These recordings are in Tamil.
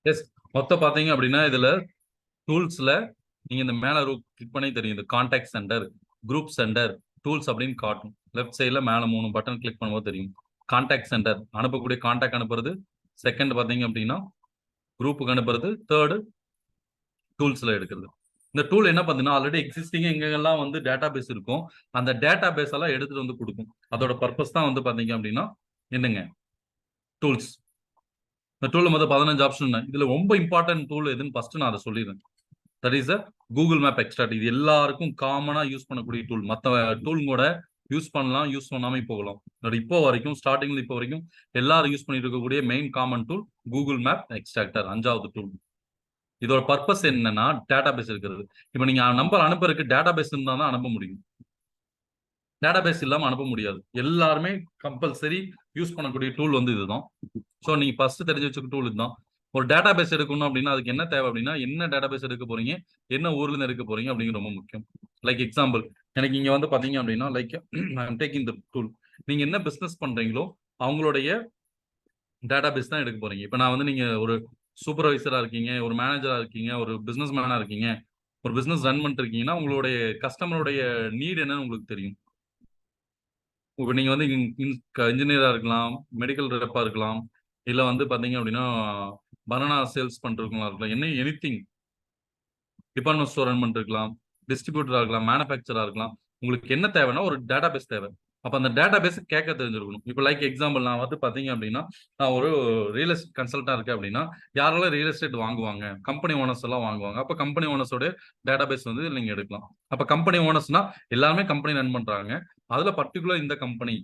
எஸ், மொத்தம் பார்த்தீங்க அப்படின்னா இதுல டூல்ஸ்ல நீங்க இந்த மேல கிளிக் பண்ணி தெரியும், இந்த contact centre, group centre, tools அப்படின்னு காட்டும். லெஃப்ட் சைட்ல மேல 3 பட்டன் கிளிக் பண்ணும்போது தெரியும். கான்டாக்ட் சென்டர் அனுப்பக்கூடிய கான்டாக்ட் அனுப்புறது, செகண்ட் பார்த்தீங்க அப்படின்னா குரூப்புக்கு அனுப்புறது, தேர்டு டூல்ஸ்ல எடுக்கிறது. இந்த டூல் என்ன பண்ணுதுன்னா ஆல்ரெடி எக்ஸிஸ்டிங் எங்கெல்லாம் வந்து டேட்டா பேஸ் இருக்கும் அந்த டேட்டா பேஸ் எல்லாம் எடுத்துட்டு வந்து கொடுக்கும். அதோட பர்பஸ் தான் வந்து பாத்தீங்க அப்படின்னா என்னங்க, டூல்ஸ். இந்த டூல் மொத்தம் 15 ஆப்ஷன். இதுல ரொம்ப இம்பார்ட்டன்ட் டூல் எதுன்னு ஃபர்ஸ்ட் நான் அதை சொல்லிடுறேன். That is Google map extract. இது எல்லாருக்கும் காமனா யூஸ் பண்ணக்கூடிய டூல். மற்ற டூல் கூட யூஸ் பண்ணலாம், யூஸ் பண்ணாம போகலாம். இப்போ வரைக்கும் ஸ்டார்டிங்ல இப்போ வரைக்கும் எல்லாரும் யூஸ் பண்ணிட்டு இருக்கக்கூடிய main common tool Google map extractor, 5வது டூல். இதோட பர்பஸ் என்னன்னா டேட்டா பேஸ் இருக்கிறது. இப்போ நீங்க நம்பர் அனுப்புறதுக்கு டேட்டா பேஸ் இருந்தா தான் அனுப்ப முடியும். டேட்டா பேஸ் இல்லாம அனுப்ப முடியாது. எல்லாருமே கம்பல்சரி யூஸ் பண்ணக்கூடிய டூல் வந்து இதுதான். ஸோ நீங்க ஃபர்ஸ்ட் தெரிஞ்சு வச்சுக்க டூல் இதுதான். ஒரு டேட்டா பேஸ் எடுக்கணும் அப்படின்னா அதுக்கு என்ன தேவை அப்படின்னா என்ன டேட்டா பேஸ் எடுக்க போறீங்க, என்ன ஊர்ல இருந்து எடுக்க போறீங்க அப்படிங்கிறது ரொம்ப முக்கியம். லைக் எக்ஸாம்பிள், எனக்கு இங்க வந்து பாத்தீங்க அப்படின்னா like I am taking the tool. நீங்க என்ன பிசினஸ் பண்றீங்களோ அவங்களுடைய டேட்டா பேஸ் தான் எடுக்க போறீங்க. இப்போ நான் வந்து நீங்க ஒரு சூப்பர்வைசரா இருக்கீங்க, ஒரு மேனேஜரா இருக்கீங்க, ஒரு பிசினஸ் மேனா இருக்கீங்க, ஒரு பிசினஸ் ரன் பண்ணிட்டு இருக்கீங்கன்னா உங்களுடைய கஸ்டமருடைய நீட் என்னன்னு உங்களுக்கு தெரியும். இப்போ நீங்க வந்து இன்ஜினியரா இருக்கலாம், மெடிக்கல் ரெப்பா இருக்கலாம், இல்ல வந்து பாத்தீங்க அப்படின்னா பனானா சேல்ஸ் பண்றவங்களா இருக்கலாம், என்ன எனிதிங் டிபார்ட்மெண்ட் ஸ்டோர் ரன் பண்ணிருக்கலாம், டிஸ்ட்ரிபியூட்டரா இருக்கலாம், மேனுஃபேக்சரா இருக்கலாம். உங்களுக்கு என்ன தேவைன்னா ஒரு டேட்டா பேஸ் தேவை. அப்ப அந்த டேட்டா பேஸ் கேட்க தெரிஞ்சிருக்கணும். இப்போ லைக் எக்ஸாம்பிள் நான் வந்து பாத்தீங்க அப்படின்னா நான் ஒரு ரியல் எஸ்டேட் கன்சல்டா இருக்கேன் அப்படின்னா யாரெல்லாம் ரியல் எஸ்டேட் வாங்குவாங்க, கம்பெனி ஓனர்ஸ் எல்லாம் வாங்குவாங்க. அப்ப கம்பெனி ஓனர்ஸோட டேட்டா பேஸ் வந்து நீங்க எடுக்கலாம். அப்ப கம்பெனி ஓனர்ஸ்னா எல்லாருமே கம்பெனி ரன் பண்றாங்க. அதுல பர்டிகுலர் இந்த கம்பெனி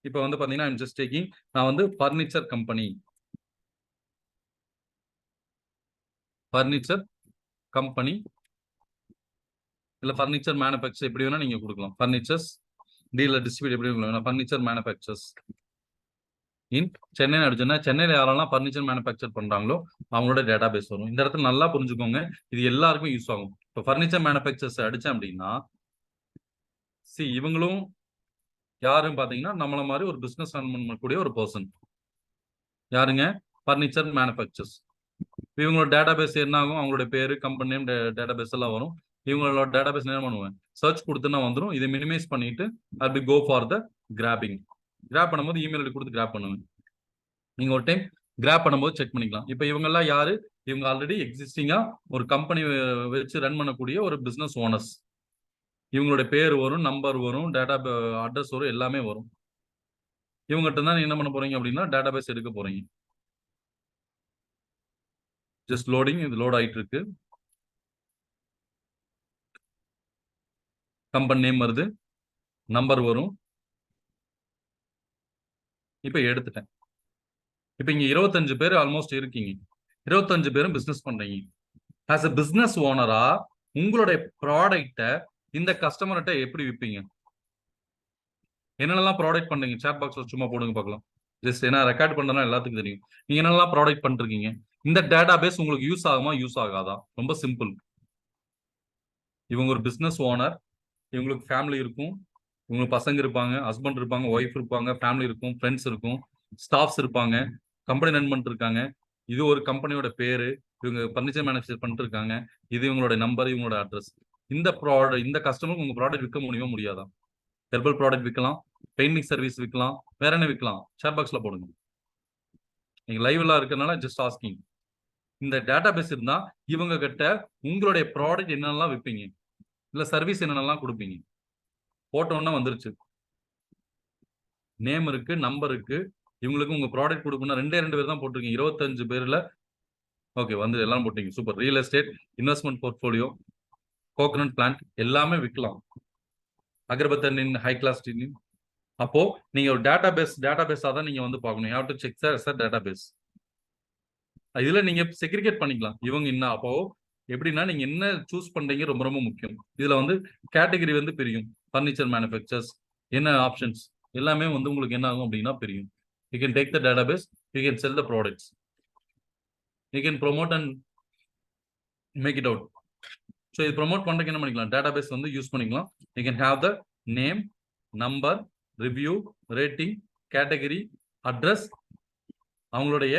இப்போ வந்து பாத்தீங்கன்னா ஐம் ஜஸ்ட் டேக்கிங், நான் வந்து ஃபர்னிச்சர் கம்பெனி, ஃபர்னிச்சர் கம்பெனி இல்ல ஃபர்னிச்சர் மேனுஃபேக்சர் எப்படி வேணா நீங்க கொடுக்கலாம். ஃபர்னிச்சர்ஸ் டீலர் டிஸ்ட்ரிபியூட் எப்படி கொடுக்கலாம், ஃபர்னிச்சர் மேனுஃபேக்சர்ஸ் இன் சென்னை அடிச்சுன்னா சென்னையில யாரெல்லாம் ஃபர்னிச்சர் மேனுஃபேக்சர் பண்றாங்களோ அவங்களோட டேட்டா பேஸ் வரும். இந்த இடத்துல நல்லா புரிஞ்சுக்கோங்க, இது எல்லாருக்கும் யூஸ் ஆகும். இப்போ ஃபர்னிச்சர் மேனுஃபேக்சர்ஸ் அடிச்சேன் அப்படின்னா இவங்களும் யாரும் பாத்தீங்கன்னா நம்மள மாதிரி ஒரு பிசினஸ் ரன் பண்ணக்கூடிய ஒரு பர்சன். யாருங்க, ஃபர்னிச்சர் மேனுஃபேக்சர்ஸ். இவங்களோட டேட்டா பேஸ் என்ன ஆகும், அவங்களோட பேரு, கம்பெனி நேம், டேட்டா பேஸ் எல்லாம் வரும். இவங்களோட டேட்டா பேஸ் என்ன பண்ணுவேன், சர்ச் கொடுத்துனா வந்துடும். இதை மினிமைஸ் பண்ணிட்டு அப்படி go for the graphing. Graph பண்ணும்போது இமெயில் ஐடி கொடுத்து கிராப் பண்ணுவேன். நீங்க ஒரு டைம் கிராப் பண்ணும்போது செக் பண்ணிக்கலாம். இப்போ இவங்க எல்லாம் யாரு, இவங்க ஆல்ரெடி எக்ஸிஸ்டிங்கா ஒரு கம்பெனி வச்சு ரன் பண்ணக்கூடிய ஒரு பிசினஸ் ஓனர்ஸ். இவங்களோட பேர் வரும், நம்பர் வரும், டேட்டா அட்ரஸ் வரும், எல்லாமே வரும். இவங்ககிட்ட தான் என்ன பண்ண போறீங்க அப்படின்னா டேட்டா பேஸ் எடுக்க போறீங்க. ஜஸ்ட் லோடிங், இது லோட் ஆயிட்டு இருக்கு. கம்பெனி நேம் வருது, நம்பர் வரும். இப்ப எடுத்துட்டேன். இப்ப இங்க 25 பேர் ஆல்மோஸ்ட் இருக்கீங்க. 25 பேரும் பிசினஸ் பண்றீங்க. ஆஸ் எ பிசினஸ் ஓனரா உங்களுடைய ப்ராடக்ட இந்த கஸ்டமர்கிட்ட எப்படி விற்பீங்க, என்னென்னலாம் ப்ராடக்ட் பண்றீங்க, சாட் பாக்ஸ்ல சும்மா போடுங்க பார்க்கலாம். ஜஸ்ட் ஏன்னா ரெக்கார்ட் பண்றதுனா எல்லாத்துக்கும் தெரியும். நீங்க என்னென்னலாம் ப்ராடக்ட் பண்ணிருக்கீங்க, இந்த டேட்டா பேஸ் உங்களுக்கு யூஸ் ஆகுமா யூஸ் ஆகாதா. ரொம்ப சிம்பிள். இவங்க ஒரு பிசினஸ் ஓனர், இவங்களுக்கு ஃபேமிலி இருக்கும், இவங்களுக்கு பசங்க இருப்பாங்க, ஹஸ்பண்ட் இருப்பாங்க, ஒய்ஃப் இருப்பாங்க, ஃபேமிலி இருக்கும், ஃப்ரெண்ட்ஸ் இருக்கும், ஸ்டாஃப்ஸ் இருப்பாங்க, கம்பெனி ரன் பண்ணிட்டு இருக்காங்க. இது ஒரு கம்பெனியோட பேரு, இவங்க பர்னிச்சர் மேனுஃபேக்சர் பண்ணிட்டு இருக்காங்க, இது இவங்களோட நம்பர், இவங்களோட அட்ரஸ். இந்த ப்ராடக்ட், இந்த கஸ்டமருக்கு உங்க ப்ராடக்ட் விற்க முடியுமா முடியாதா. ஹெர்பல் ப்ராடக்ட் விற்கலாம், பெயிண்டிங் சர்வீஸ் விற்கலாம், வேற என்ன விற்கலாம், சேட் பாக்ஸ்ல போடுங்க. நீங்க லைவ்ல இருக்கறனால ஜஸ்ட் ஆஸ்கிங். இந்த டேட்டா பேஸ் இருந்தா இவங்க கிட்ட உங்களுடைய ப்ராடக்ட் என்னென்னலாம் விற்பீங்க, இல்ல சர்வீஸ் என்னென்னலாம் கொடுப்பீங்க. போட்டோன்னா வந்துருச்சு, நேம் இருக்கு, நம்பர் இருக்கு. இவங்களுக்கு உங்க ப்ராடக்ட் கொடுக்கணும். 2 பேர் தான் போட்டிருக்கீங்க 25 பேர்ல. ஓகே, வந்து எல்லாம் போட்டீங்க, super. Real estate, investment portfolio, coconut plant எல்லாமே விற்கலாம். அகர்பத்தன் ஹை கிளாஸ் டின். அப்போ நீங்க ஒரு டேட்டா பேஸா தான் நீங்க வந்து பார்க்கணும். You have to check sir data base. இதுல நீங்க செக்ரிகேட் பண்ணிக்கலாம் இவங்க என்ன. அப்போ எப்படின்னா நீங்க என்ன சூஸ் பண்றீங்க ரொம்ப ரொம்ப முக்கியம். இதுல வந்து கேட்டகரி வந்து பிரியும். ஃபர்னிச்சர் மேனுஃபேக்சர்ஸ் என்ன ஆப்ஷன்ஸ் எல்லாமே வந்து உங்களுக்கு என்ன ஆகும் அப்படின்னா பிரியும். You can take the database, you can sell the products, you can promote and make it out. So இது ப்ரோமோட் பண்றதுக்கு என்ன பண்ணிக்கலாம், டேட்டாபேஸ் வந்து யூஸ் பண்ணிக்கலாம். You can have the name, number, review, rating, category, address, அவங்களுடைய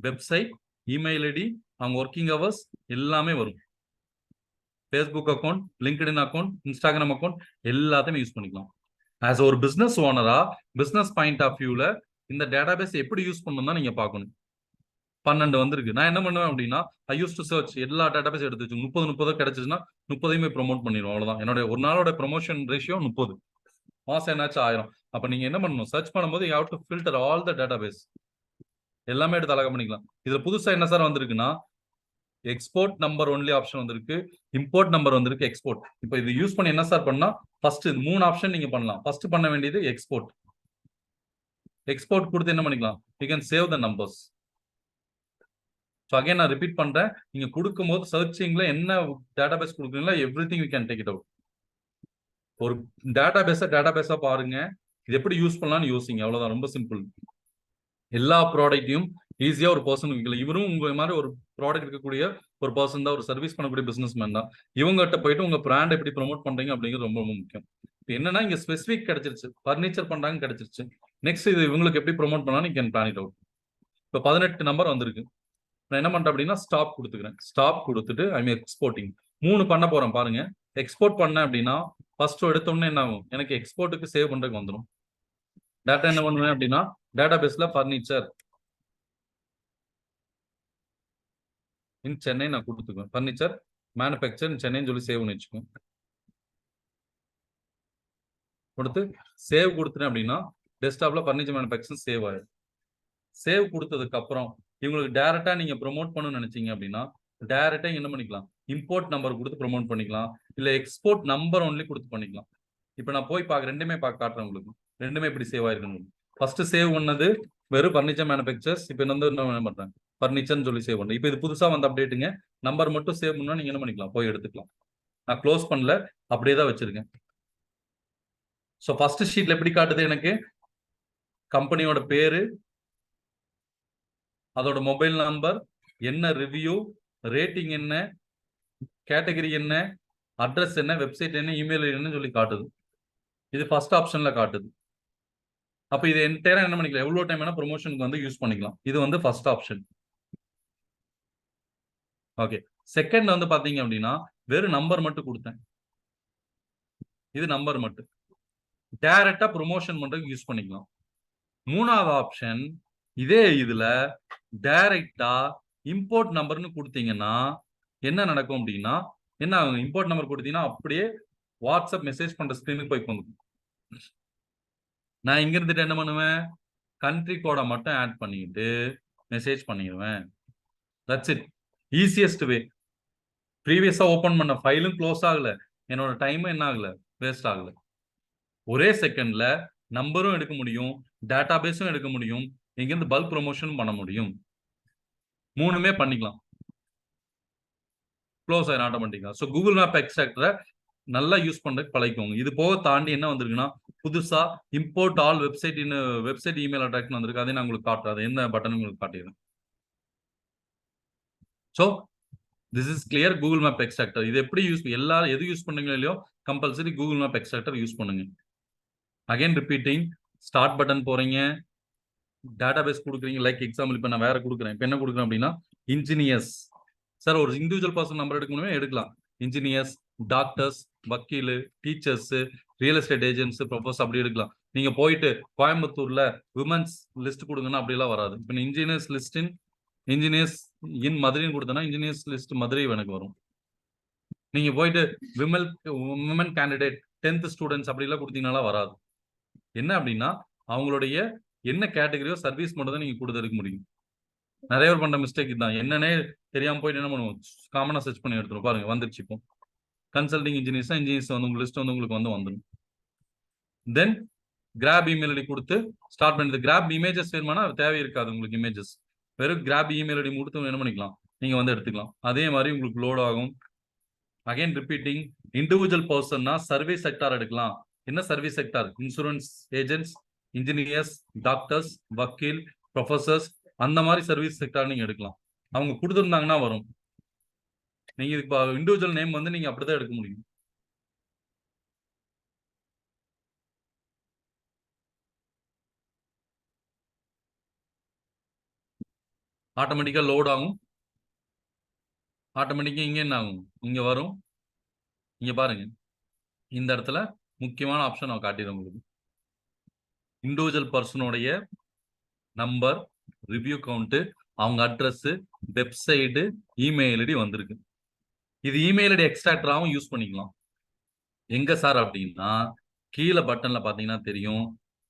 வெப்சைட், இமெயில் ஐடி, அவங்க ஒர்க்கிங் ஹவர்ஸ் எல்லாமே வரும். Facebook account, LinkedIn account, Instagram account எல்லாத்தையுமே யூஸ் பண்ணிக்கலாம். ஆஸ் ஒரு பிசினஸ் ஓனரா பிசினஸ் பாயிண்ட் ஆஃப் வியூல இந்த டேட்டாபேஸ் எப்படி யூஸ் பண்ணணும் தான் நீங்க பார்க்கணும். 12 வந்திருக்கு. நான் என்ன பண்ணுவேன் அப்படின்னா, ஐ யூஸ் டு சர்ச் எல்லா டேட்டாபேஸ் எடுத்து வச்சு 30 கிடைச்சிச்சுன்னா 30யுமே ப்ரொமோட் பண்ணிடுவோம். அவ்வளவுதான். என்னோட ஒரு நாளோட ப்ரொமோஷன் ரேஷியோ 30. மாசம் என்னாச்சும் 1000. அப்ப நீங்க என்ன பண்ணணும், சர்ச் பண்ணும்போது you have to filter all the database. எல்லாமே எடுத்து அழகா பண்ணிக்கலாம். இதுல புதுசா என்ன சார் வந்திருக்குன்னா, எக்ஸ்போர்ட் நம்பர் ஒன்லி ஆப்ஷன் வந்திருக்கு, இம்போர்ட் நம்பர் வந்திருக்கு, எக்ஸ்போர்ட். இப்போ இது யூஸ் பண்ணி என்ன சார் பண்ணா, ஃபர்ஸ்ட் 3 ஆப்ஷன் நீங்க பண்ணலாம். ஃபர்ஸ்ட் பண்ண வேண்டியது எக்ஸ்போர்ட். எக்ஸ்போர்ட் கொடுத்து என்ன பண்ணிக்கலாம், you can save the numbers. So again நான் ரிப்பீட் பண்றேன், நீங்க கொடுக்கும்போது சர்ச்சிங்ல என்ன டேட்டாபேஸ் கொடுக்குறீங்களோ everything you can take it out. ஒரு டேட்டாபேஸா பாருங்க, இது எப்படி யூஸ் பண்ணலாம்னு யோசிங்க. அவ்வளவுதான், ரொம்ப சிம்பிள். எல்லா ப்ராடக்ட்டையும் ஈஸியா ஒரு பர்சன் விற்கலாம். இவரும் உங்க மாதிரி ஒரு ப்ராடக்ட் இருக்கக்கூடிய ஒரு பர்சன் தான், ஒரு சர்வீஸ் பண்ணக்கூடிய பிசினஸ் மேன் தான். இவங்ககிட்ட போயிட்டு உங்க பிராண்ட் எப்படி ப்ரொமோட் பண்றீங்க அப்படிங்கிறது ரொம்ப ரொம்ப முக்கியம். இப்போ என்னன்னா, இங்க ஸ்பெசிபிக் கிடைச்சிருச்சு, பர்னிச்சர் பண்றாங்க கிடைச்சிருச்சு. நெக்ஸ்ட் இது இவங்களுக்கு எப்படி ப்ரொமோட் பண்ணலாம், நீ கேன் பிளான் இட் அவுட். இப்போ 18 நம்பர் வந்திருக்கு. நான் என்ன பண்றேன் அப்படின்னா, ஸ்டாப் கொடுத்துக்கிறேன். ஸ்டாப் கொடுத்துட்டு ஐ மீன் எக்ஸ்போர்ட்டிங் 3 பண்ண போறேன் பாருங்க. எக்ஸ்போர்ட் பண்ணேன் அப்படின்னா ஃபர்ஸ்ட் எடுத்தோடனே என்ன ஆகும், எனக்கு எக்ஸ்போர்ட்டுக்கு சேவ் பண்றதுக்கு வந்துடும். டேட்டா என்ன பண்ணுவேன் அப்படின்னா, டேட்டாபேஸ்ல பர்னிச்சர் இன் சென்னை நான் கொடுத்துக்குவேன். பர்னிச்சர் மேனுஃபேக்சர் இன் சென்னைன்னு சொல்லி சேவ் பண்ணி வச்சுக்குவேன். கொடுத்து சேவ் கொடுத்துட்டேன் அப்படின்னா டெஸ்க்டாப்ல பர்னிச்சர் மேனுஃபேக்சர் சேவ் ஆயிடும். சேவ் கொடுத்ததுக்கு அப்புறம் இவங்களுக்கு டைரக்டா நீங்க ப்ரொமோட் பண்ணணும்னு நினைச்சீங்க அப்படின்னா டைரக்டா என்ன பண்ணிக்கலாம், இம்போர்ட் நம்பர் கொடுத்து ப்ரொமோட் பண்ணிக்கலாம், இல்ல எக்ஸ்போர்ட் நம்பர் ஒன்லி கொடுத்து பண்ணிக்கலாம். இப்போ நான் போய் ரெண்டுமே காட்டுறேன் உங்களுக்கு. ரெண்டுமே எப்படி சேவ் ஆயிருக்குன்னு. ஃபர்ஸ்ட் சேவ் பண்ணது வெறும் பர்னிச்சர் மேனுஃபேக்சர்ஸ். இப்போ என்ன பண்றேன், பர்னிச்சர்னு சொல்லி சேவ் பண்றேன். இப்போ இது புதுசா வந்து அப்டேட்டுங்க. நம்பர் மட்டும் சேவ் பண்ணா நீங்க என்ன பண்ணிக்கலாம், போய் எடுத்துக்கலாம். நான் க்ளோஸ் பண்ணல, அப்படியே தான் வச்சிருக்கேன். ஸோ ஃபர்ஸ்ட் ஷீட்ல எப்படி காட்டுது, எனக்கு கம்பெனியோட பேரு, அதோட மொபைல் நம்பர், என்ன ரிவ்யூ, ரேட்டிங் என்ன, கேட்டகரி என்ன, அட்ரஸ் என்ன, வெப்சைட் என்ன, இமெயில் என்ன சொல்லி காட்டுது. இது ஃபர்ஸ்ட் ஆப்ஷன்ல காட்டுது. அப்ப இது என்டையரா என்ன பண்ணிக்கலாம், எவ்வளவு டைம் வேணா ப்ரொமோஷனுக்கு வந்து யூஸ் பண்ணிக்கலாம். இது வந்து ஃபர்ஸ்ட் ஆப்ஷன். ஓகே. செகண்ட் வந்து பாத்தீங்க அப்படின்னா வெறும் நம்பர் மட்டும் கொடுத்தேன். இது நம்பர் மட்டும் டைரக்டா ப்ரொமோஷன் பண்றதுக்கு யூஸ் பண்ணிக்கலாம். மூணாவது ஆப்ஷன், இதே இதுல டைரக்டா இம்போர்ட் நம்பர்னு கொடுத்தீங்கன்னா என்ன நடக்கும் அப்படின்னா, என்ன ஆகும், இம்போர்ட் நம்பர் கொடுத்தீங்கன்னா அப்படியே வாட்ஸ்அப் மெசேஜ் பண்ற ஸ்கிரீனுக்கு போய் வந்துடும். நான் இங்க இருந்துட்டு என்ன பண்ணுவேன், கண்ட்ரி கோடை மட்டும் ஆட் பண்ணிட்டு மெசேஜ் பண்ணிடுவேன். That's it, easiest way. ப்ரீவியஸா ஓபன் பண்ண ஃபைலும் க்ளோஸ் ஆகல, என்னோட டைமும் என்ன ஆகல, வேஸ்ட் ஆகல. ஒரே செகண்ட்ல நம்பரும் எடுக்க முடியும், டேட்டாபேஸும் எடுக்க முடியும், இங்கிருந்து பல்க் ப்ரொமோஷன் பண்ண முடியும். மூணுமே பண்ணிக்கலாம். க்ளோஸ் ஆயிரும் ஆட்டோமேட்டிக்கா. ஸோ கூகுள் மேப் எக்ஸ்ட்ராக்டரை நல்லா யூஸ் பண்றதுக்கு பழகிக்கோங்க. இது போக தாண்டி என்ன வந்திருக்குன்னா, புதுசா import all website email attraction வந்திருக்கு. அதை நான் உங்களுக்கு காட்டுறேன், என்ன பட்டன் உங்களுக்கு காட்டிடுறேன். So this is clear. Google map extractor இது எப்படி யூஸ், எல்லாரும் எது யூஸ் பண்ணுங்களோ இல்லையோ compulsory Google map extractor use பண்ணுங்க. அகைன் ரிப்பீட்டிங், ஸ்டார்ட் பட்டன் போறீங்க, டேட்டாபேஸ் கொடுக்குறீங்க. லைக் எக்ஸாம்பிள் இப்போ நான் வேற கொடுக்குறேன். இப்போ என்ன கொடுக்குறேன் அப்படின்னா, இன்ஜினியர்ஸ். சார் ஒரு இண்டிவிஜுவல் பர்சன் நம்பர் எடுக்கணுமே, எடுக்கலாம். இன்ஜினியர்ஸ், டாக்டர்ஸ், வக்கீல், teachers, real estate agents, professor அப்படி எடுக்கலாம். நீங்க போயிட்டு கோயம்புத்தூர்ல விமன்ஸ் லிஸ்ட் கொடுங்கன்னா அப்படிலாம் வராது. இப்போ இன்ஜினியர்ஸ் லிஸ்ட் இன்ஜினியர்ஸ் இன் மதுரைன்னு கொடுத்தனா இன்ஜினியர்ஸ் லிஸ்ட் மதுரை எனக்கு வரும். நீங்க போயிட்டு விமன் கேண்டிடேட் 10th ஸ்டூடெண்ட்ஸ் அப்படிலாம் கொடுத்தீங்கன்னா வராது. என்ன அப்படின்னா அவங்களுடைய என்ன கேட்டகரியோ சர்வீஸ் மட்டும் தான் நீங்க கொடுத்துருக்க முடியும். நிறைய பேர் பண்ற மிஸ்டேக் தான், என்னன்னே தெரியாம போயிட்டு என்ன பண்ணுவோம், காமனா சர்ச் பண்ணி எடுத்துரும். பாருங்க வந்துருச்சு. இப்போ கன்சல்டிங் இன்ஜினியர்ஸ் வந்து உங்க லிஸ்ட் வந்து உங்களுக்கு வந்துடும். தென் கிராப் இமெயில் ஐடி கொடுத்து ஸ்டார்ட் பண்ணுது. கிராப் இமேஜஸ் வேணுமானா தேவை இருக்காது உங்களுக்கு. இமேஜஸ் வெறும் கிராப் இமெயில் ஐடி கொடுத்து என்ன பண்ணிக்கலாம், நீங்க வந்து எடுத்துக்கலாம். அதே மாதிரி உங்களுக்கு லோட் ஆகும். அகைன் ரிப்பீட்டிங், இண்டிவிஜுவல் பர்சன்னா சர்வீஸ் செக்டார் எடுக்கலாம். என்ன service sector, insurance agents, engineers, doctors, வக்கீல், ப்ரொஃபசர்ஸ், அந்த மாதிரி சர்வீஸ் செக்டார் நீங்க எடுக்கலாம். அவங்க கொடுத்துருந்தாங்கன்னா வரும். நீங்க இதுக்கு இண்டிவிஜுவல் நேம் வந்து நீங்க அப்படிதான் எடுக்க முடியும். ஆட்டோமேட்டிக்கா லோட் ஆகும். ஆட்டோமேட்டிக்கா இங்க என்ன ஆகும், இங்க வரும். இங்க பாருங்க, இந்த இடத்துல முக்கியமான ஆப்ஷன் நான் காட்டிடுறேன் உங்களுக்கு. இண்டிவிஜுவல் பர்சனுடைய நம்பர், ரிவ்யூ கவுண்ட், அவங்க அட்ரஸ், வெப்சைட், இமெயில் ஐடி வந்திருக்கு. இது இமெயில் ஐடி எக்ஸ்ட்ராக்டராகவும் யூஸ் பண்ணிக்கலாம். எங்க சார் அப்படின்னா, கீழே பட்டன்ல பாத்தீங்கன்னா தெரியும்,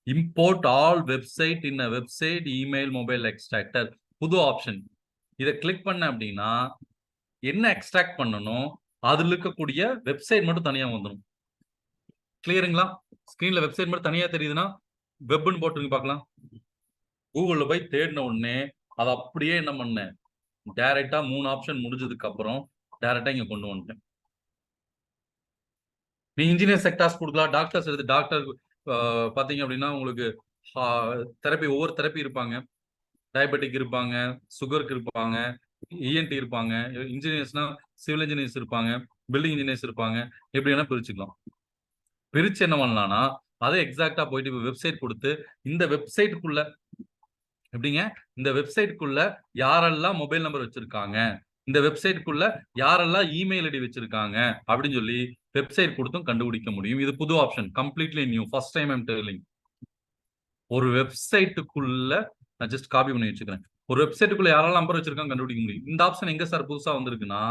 இம்போர்ட் ஆல் வெப்சைட் இன் வெப்சைட் இமெயில் மொபைல் எக்ஸ்ட்ராக்டர், புது ஆப்ஷன். இதை கிளிக் பண்ண அப்படின்னா என்ன எக்ஸ்ட்ராக்ட் பண்ணணும், அதுல இருக்கக்கூடிய வெப்சைட் மட்டும் தனியா வந்துடும். கிளியருங்களா? ஸ்கிரீன்ல வெப்சைட் மட்டும் தனியா தெரியுதுன்னா வெப்னு போட்டுருங்க பார்க்கலாம். கூகுள்ல போய் தேடின உடனே அதை அப்படியே என்ன பண்ணேன், டைரக்டா 3 ஆப்ஷன் முடிஞ்சதுக்கு அப்புறம் டைரக்டா இங்க கொண்டு வந்துட்டேன். நீ இன்ஜினியர் செக்டார்ஸ் கொடுக்கலாம், டாக்டர்ஸ் எடுத்து டாக்டர் பாத்தீங்க அப்படின்னா உங்களுக்கு தெரப்பி, ஒவ்வொரு தெரப்பி இருப்பாங்க. டயபெட்டிக் இருப்பாங்க, சுகருக்கு இருப்பாங்க, இஎன்டி இருப்பாங்க, இன்ஜினியர்ஸ்னா சிவில் இன்ஜினியர்ஸ் இருப்பாங்க, பில்டிங் இன்ஜினியர்ஸ் இருப்பாங்க. எப்படி வேணா பிரிச்சுக்கலாம். பிரிச்சு என்ன பண்ணலாம்னா அதை எக்ஸாக்டா போயிட்டு வெப்சைட் கொடுத்து இந்த வெப்சைட்டுக்குள்ள எப்படிங்க, இந்த வெப்சைட்டுக்குள்ள யாரெல்லாம் மொபைல் நம்பர் வச்சிருக்காங்க, இந்த வெப்சைட்டுக்குள்ள யாரெல்லாம் இமெயில் ஐடி வச்சிருக்காங்க அப்படின்னு சொல்லி வெப்சைட் கொடுத்தும் கண்டுபிடிக்க முடியும். இது புது option, completely new, first time I'm telling. ஒரு வெப்சைட்டுக்குள்ள நான் ஜஸ்ட் காப்பி பண்ணி வச்சுக்கிறேன். ஒரு வெப்சைட்டுக்குள்ள யாரெல்லாம் நம்பர் வச்சிருக்காங்க கண்டுபிடிக்க முடியும். இந்த ஆப்ஷன் எங்க சார் புதுசா வந்திருக்குன்னா,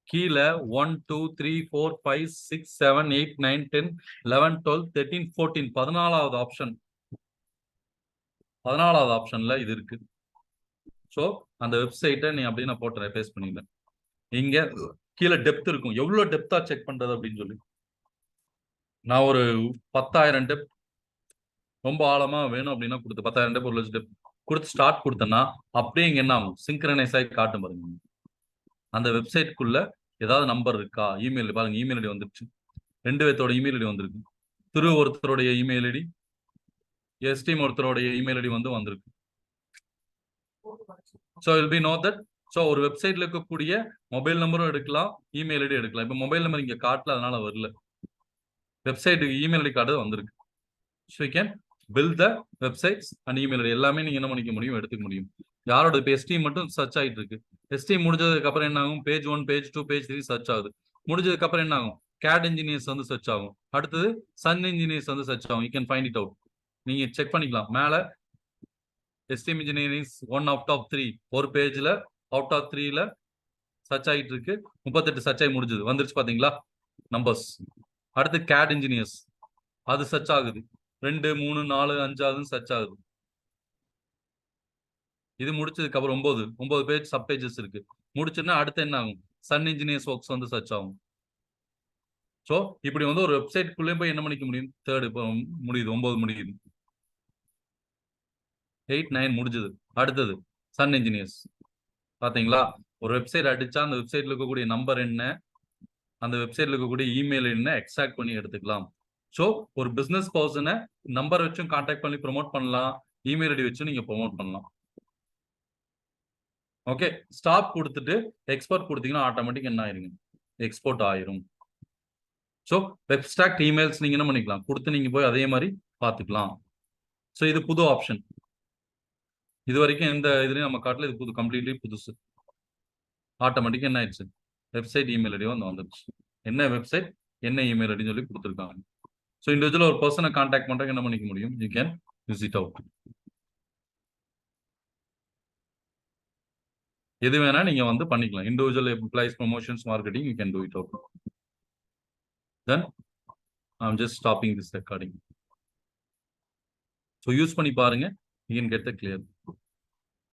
கீழே 1 2 3 4 5 6 7 8 9 10 11 12 13 14 14வது ஆப்ஷன், 14வது ஆப்ஷன்ல இது இருக்கு. சோ அந்த வெப்சைட்டை நீ அப்படியே நான் போட்டு பேஸ்ட் பண்ணிக்கிறேன். இங்க கீழே டெப்த் இருக்கும், எவ்வளவு டெப்தா செக் பண்றது அப்படின்னு சொல்லி. நான் ஒரு 10,000 டெப்த் ரொம்ப ஆழமா வேணும் அப்படின்னா கொடுத்து 10,000 டெப்த், 1 லட்சம் டெப்த் கொடுத்து ஸ்டார்ட் கொடுத்தேன்னா அப்படியே இங்க என்ன ஆகும், சிங்க்ரனைஸ் ஆகி காட்டும் பாருங்க. அந்த வெப்சைட்டுக்குள்ள ஏதாவது நம்பர் இருக்கா, இமெயில் பாருங்க, இமெயில் ஐடி வந்துருச்சு. 2 பேர்த்தோட இமெயில் ஐடி வந்திருக்கு. திரு ஒருத்தருடைய இமெயில் ஐடி, எஸ்டீம் ஒருத்தருடைய இமெயில் ஐடி வந்திருக்கு. So will be know that. So ஒரு வெப்சைட்ல இருக்கக்கூடிய மொபைல் நம்பரும் எடுக்கலாம், இமெயில் ஐடி எடுக்கலாம். இப்போ மொபைல் நம்பர் இங்க காட்டல, அதனால வரல. வெப்சைட் இமெயில் ஐடி கார்டு வந்திருக்கு. So you can build the websites and email ID எல்லாமே நீங்க என்ன பண்ணிக்க முடியும், எடுத்துக்க முடியும். யாரோட இப்போ எஸ்டீம் மட்டும் சர்ச் ஆகிட்டு இருக்கு. எஸ்டீம் முடிஞ்சதுக்கு அப்புறம் என்ன ஆகும், பேஜ் 1, பேஜ் 2, பேஜ் 3 சர்ச் ஆகுது. முடிஞ்சதுக்கு அப்புறம் என்ன ஆகும், கேட் இன்ஜினியர்ஸ் வந்து சர்ச் ஆகும். அடுத்தது சன் இன்ஜினியர்ஸ் வந்து சர்ச் ஆகும். You can find it out. நீங்க செக் பண்ணிக்கலாம். மேல எஸ்டீம் இன்ஜினியரிங் 1 அவுட் ஆஃப் 3, ஒரு பேஜ்ல அவுட் ஆஃப் 3ல சர்ச் ஆகிட்டு இருக்கு. 38 சர்ச் ஆகி முடிஞ்சது, வந்துருச்சு பாத்தீங்களா நம்பர்ஸ். அடுத்து கேட் இன்ஜினியர்ஸ், அது சர்ச் ஆகுது. 2 3 4 5 சர்ச் ஆகுது. இது முடிச்சதுக்கு அப்புறம் 9 பேஜ் சப் பேஜஸ் இருக்கு. முடிச்சுன்னா அடுத்து என்ன ஆகும், சன் இன்ஜினியர்ஸ் ஒர்க்ஸ் வந்து சர்ச் ஆகும். சோ இப்படி வந்து ஒரு வெப்சைட்குள்ளே போய் என்ன பண்ணிக்க முடியும், தேர்ட் இப்போ முடியுது, 9 முடியுது, 8 9 முடிஞ்சது. அடுத்தது சன் இன்ஜினியர்ஸ். பாத்தீங்களா, ஒரு வெப்சைட் அடிச்சா அந்த வெப்சைட்ல இருக்கக்கூடிய நம்பர் என்ன, அந்த வெப்சைட்ல இருக்கக்கூடிய இமெயில் என்ன எக்ஸ்ட்ராக்ட் பண்ணி எடுத்துக்கலாம். ஸோ ஒரு பிசினஸ் பர்சனை நம்பர் வச்சும் கான்டாக்ட் பண்ணி ப்ரொமோட் பண்ணலாம், இமெயில் ஐடி வச்சு நீங்க ப்ரொமோட் பண்ணலாம். ஓகே, ஸ்டாப் கொடுத்துட்டு எக்ஸ்போர்ட் கொடுத்தீங்கன்னா ஆட்டோமேட்டிக் என்ன ஆயிருங்க, எக்ஸ்போர்ட் ஆயிரும். ஸோ வெப்ஸ்டாக்ட் இமெயில்ஸ் நீங்க என்ன பண்ணிக்கலாம், கொடுத்து நீங்க போய் அதே மாதிரி பார்த்துக்கலாம். ஸோ இது புது ஆப்ஷன். இது வரைக்கும் எந்த இதுலையும் நம்ம காட்டல, இது புது, கம்ப்ளீட்லி புதுசு. ஆட்டோமேட்டிக்கா என்ன ஆயிடுச்சு, வெப்சைட் இமெயில் ஐடி வந்துருச்சு. என்ன வெப்சைட் என்ன இமெயில் ஐடின்னு சொல்லி கொடுத்துருக்காங்க. ஸோ இண்டிவிஜுவல் ஒரு பர்சனை கான்டாக்ட் பண்றதுக்கு என்ன பண்ணிக்க முடியும், you can use it out. எது வேணா நீங்க வந்து பண்ணிக்கலாம். Individual employees promotions marketing you can do it out. Then I am just stopping this recording. So use பண்ணி பாருங்க, you can get the clear.